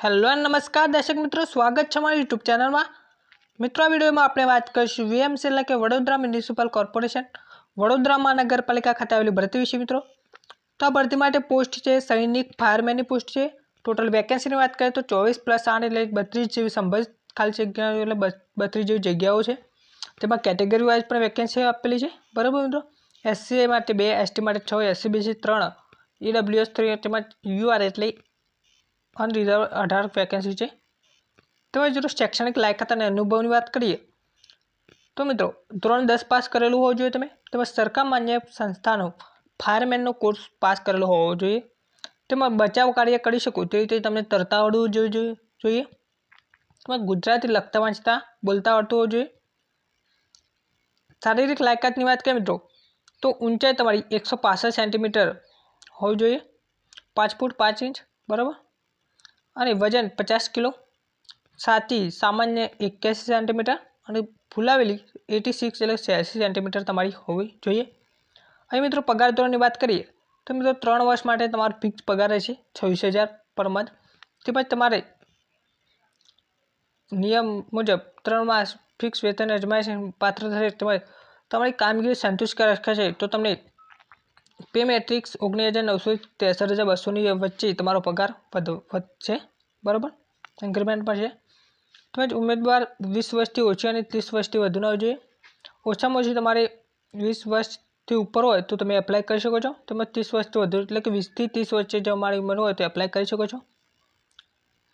Hello and नमस्कार दर्शक मित्रों, स्वागत है हमारी यूट्यूब चैनल में। मित्रों, आ वीडियो में आपणे बात करीशुं वीएमसी एटले के वडोदरा म्युनिसिपल कॉर्पोरेशन वडोदरा महानगरपालिका खाते आवेली भरती विषय। मित्रों, तो आ भरती माटे पोस्ट है सैनिक फायरमेन की पोस्ट है। टोटल वेकेन्सी की बात करें तो 24+8 एटले 32 जेवी संभावित खाली जग्याओ एटले 32 जेवी जग्याओ है। तेमां कैटेगरी वाइज पण वेकेन्सी आपेली है। बराबर मित्रों, एससी माटे 2, एसटी माटे 6, एससी बीसी 3, ईडब्ल्यूएस 3 तेमां यूआर एटले अनरिजर्व 18 वेकेन्सी है। तो जो शैक्षणिक लायकात और अनुभव की बात करिए तो मित्रों धोरण 10 पास करेलू होवुं जोईए। तमे सरकार मान्य संस्थानो फायरमेन कोर्स पास करेलो होवो जोईए। तेमां बचाव कार्य करी शको ते रीते तमने तरता आवडवुं जोईए। तमे गुजराती लखता वांचता बोलता आवडतुं होवुं जोईए। शारीरिक लायकात की बात करें मित्रों तो ऊंचाई तमारी 165 सेंटीमीटर होवी जोईए, 5 फूट 5 इंच। बराबर, और वजन 50 किलो, छाती सामान्य 81 सेंटीमीटर और फूलावेली 86 એટલે 86 सेंटीमीटर तमारी होवी जोईए। अहीं मित्रों पगार धोरण की बात करिए तो मित्रों 3 वर्ष माटे तमारो फिक्स पगार रहेशे 26,000 पर मंथ। तेमां तमारे नियम मुजब 3 मास फिक्स वेतन अजमायश पात्र थशे। तमारी कामगीरी संतुष्टकारक हशे तो तमने पे मेट्रिक्स 19,900 63,200 ની વચ્ચે તમારો પગાર વધશે। બરાબર, ઇન્ક્રીમેન્ટ પણ છે। તમે ઉમેદવાર 20 વર્ષથી ઓછી અને 30 વર્ષથી વધુના હોવા જોઈએ। ઓછામાં ઓછી તમારે 20 વર્ષથી ઉપર હોય તો તમે એપ્લાય કરી શકો છો। તેમજ 30 વર્ષથી વધુ એટલે કે 20 થી 30 વચ્ચે જો તમારી ઉંમર હોય તો એપ્લાય કરી શકો છો।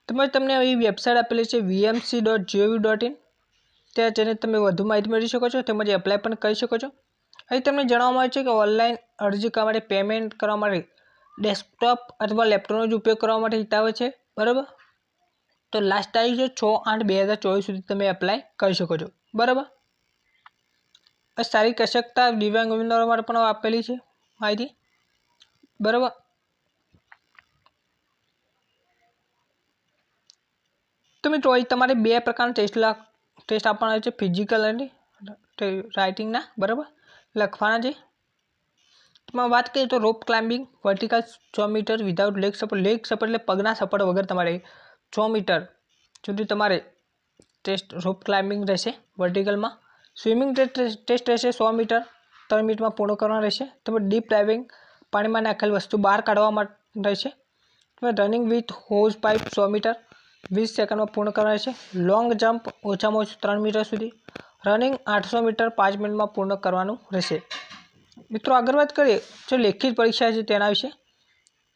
તેમજ તમને અહીં વેબસાઇટ આપેલી છે vmc.gov.in, ત્યાં જઈને તમે વધુ માહિતી મેળવી શકો છો તેમજ એપ્લાય પણ કરી શકો છો। અહીં તમને જણાવવામાં આવે છે કે ઓનલાઈન અરજી કરવા માટે પેમેન્ટ કરવા માટે ડેસ્કટોપ અથવા લેપટોપનો જ ઉપયોગ કરવા માટે હિતાવે છે। બરાબર, તો લાસ્ટ તારીખ છે 6/8/2024 સુધી તમે એપ્લાય કરી શકો છો। બરાબર, શારીરિક અશક્તતા દિવ્યાંગ ઉમેદવારો માટે પણ આપેલી છે માહિતી। બરાબર, તો મિત્રો અહીં તમારે 2 પ્રકારના ટેસ્ટ આપવાના છે, ફિઝિકલ અને રાઇટિંગના। બરાબર, લખવાના છે। बात करिए तो rope climbing vertical 100 metre without leg support એટલે પગના સપોર્ટ વગર તમારે 100 મીટર સુધી તમારે ટેસ્ટ રોપ ક્લાઇમ્बिंग રહેશે વર્ટિકલમાં। સ્વિમિંગ ટેસ્ટ રહેશે 100 મીટર 3 મિનિટમાં પૂર્ણ કરવાનો રહેશે। તેમજ ડીપ ડાઇવિંગ પાણીમાં નાખેલ વસ્તુ બહાર કાઢવા માટે રહેશે। તેમજ running with hose pipe 100 metre 20 સેકન્ડમાં પૂર્ણ કરવાનો રહેશે। લોંગ જમ્પ ઓછામાં ઓછું 3 મીટર સુધી, રનિંગ 800 મીટર 5 મિનિટમાં પૂર્ણ કરવાનું રહેશે। मित्रों आगे बात करिए जो लेखित परीक्षा है तेना विषे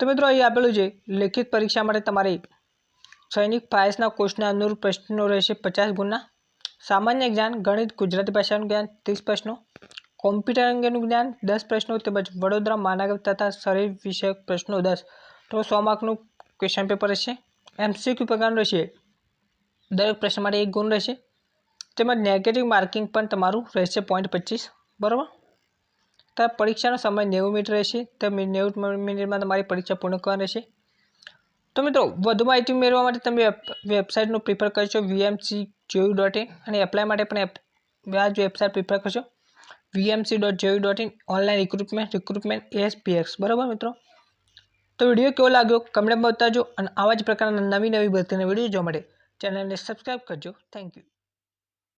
तो मित्रों अहीं आपेलुं छे लेखित परीक्षा माटे तमारे सैनिक फायर्सना कोर्सना अनुरूप प्रश्नों रहेशे 50 गुणना, सामान्य ज्ञान गणित गुजराती भाषानुं ज्ञान 30 प्रश्नों, कॉम्प्यूटर अंगेनुं ज्ञान 10 प्रश्नों तेमज वडोदरा महानगर तथा शहरी विषयक प्रश्नों 10 तो 100 मार्कनुं क्वेश्चन पेपर रहेशे। एमसीक्यू प्रकारनुं रहेशे, दरेक प्रश्न माटे 1 गुण रहेशे तेमज नेगेटिव मार्किंग पण तमारुं रहेशे 0.25। बराबर, तो परीक्षा समय 90 मिनिट रहेशे। तो 90 मिनिट में तमारी परीक्षा पूर्ण करवानी रहेशे। तो मित्रों વધુ માહિતી મેળવવા માટે તમે વેબસાઇટનો પ્રિફર કરશો vmc.gov.in અને એપ્લાય માટે પણ આ જ વેબસાઇટ પ્રિફર કરશો vmc.gov.in ઓનલાઈન રિક્રુટમેન્ટ ASPX। બરાબર મિત્રો, તો વિડીયો કેવો લાગ્યો કમેન્ટમાં બતાવજો અને આવા જ પ્રકારના નવી ભરતીના વિડીયો જોવા માટે ચેનલને સબસ્ક્રાઇબ કરજો। Thank you.